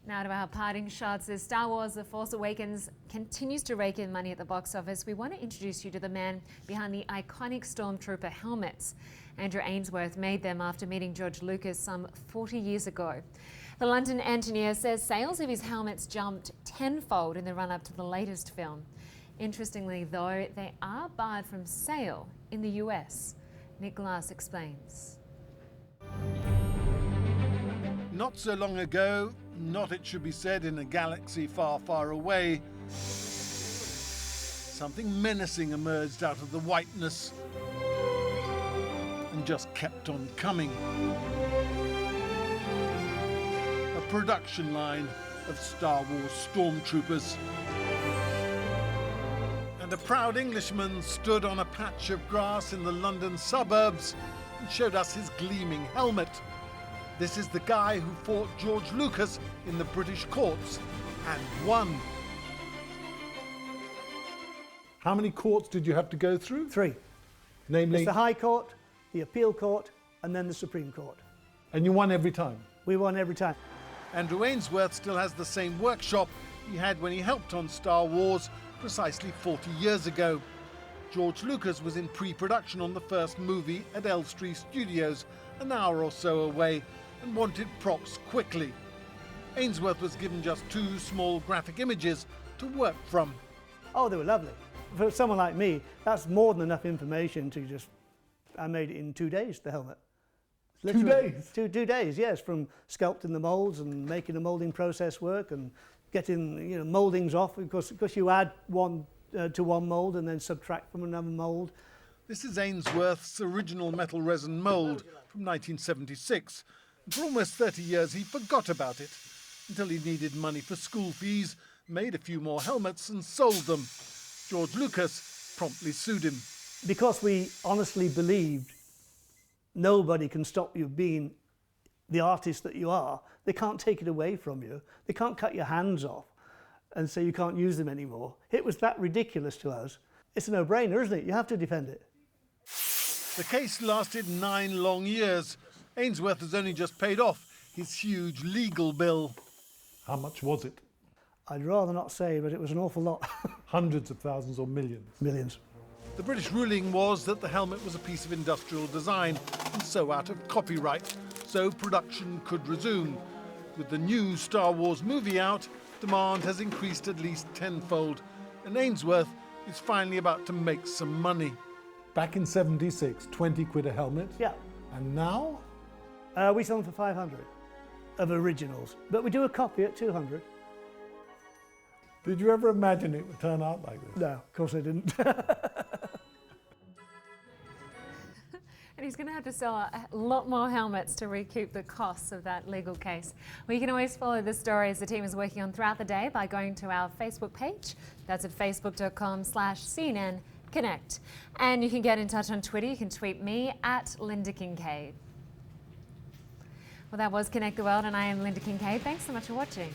Now to our parting shots. As Star Wars The Force Awakens continues to rake in money at the box office, we want to introduce you to the man behind the iconic Stormtrooper helmets. Andrew Ainsworth made them after meeting George Lucas some 40 years ago. The London engineer says sales of his helmets jumped tenfold in the run-up to the latest film. Interestingly though, they are barred from sale in the US. Nick Glass explains. Not so long ago, not it should be said in a galaxy far, far away, something menacing emerged out of the whiteness and just kept on coming. A production line of Star Wars Stormtroopers. And a proud Englishman stood on a patch of grass in the London suburbs and showed us his gleaming helmet. This is the guy who fought George Lucas in the British courts and won. How many courts did you have to go through? 3. Namely? It's the High Court, the Appeal Court, and then the Supreme Court. And you won every time? We won every time. Andrew Ainsworth still has the same workshop he had when he helped on Star Wars precisely 40 years ago. George Lucas was in pre-production on the first movie at Elstree Studios, an hour or so away, and wanted props quickly. Ainsworth was given just 2 small graphic images to work from. Oh, they were lovely. For someone like me, that's more than enough information to just... I made it in 2 days, the helmet. 2 days? 2 days, yes, from sculpting the moulds and making the moulding process work and getting mouldings off, because you add one to one mould and then subtract from another mould. This is Ainsworth's original metal resin mould from 1976. And for almost 30 years he forgot about it, until he needed money for school fees, made a few more helmets and sold them. George Lucas promptly sued him. Because we honestly believed nobody can stop you being the artist that you are. They can't take it away from you. They can't cut your hands off and say you can't use them anymore. It was that ridiculous to us. It's a no-brainer, isn't it? You have to defend it. The case lasted 9 long years. Ainsworth has only just paid off his huge legal bill. How much was it? I'd rather not say, but it was an awful lot. Hundreds of thousands or millions? Millions. The British ruling was that the helmet was a piece of industrial design and so out of copyright, so production could resume. With the new Star Wars movie out, demand has increased at least tenfold, and Ainsworth is finally about to make some money. Back in 76, 20 quid a helmet? Yeah. And now? We sell them for 500 of originals, but we do a copy at 200. Did you ever imagine it would turn out like this? No, of course I didn't. And he's going to have to sell a lot more helmets to recoup the costs of that legal case. Well, you can always follow the stories the team is working on throughout the day by going to our Facebook page. That's at facebook.com/CNN Connect. And you can get in touch on Twitter. You can tweet me at Lynda Kinkade. Well, that was Connect the World, and I am Lynda Kinkade. Thanks so much for watching.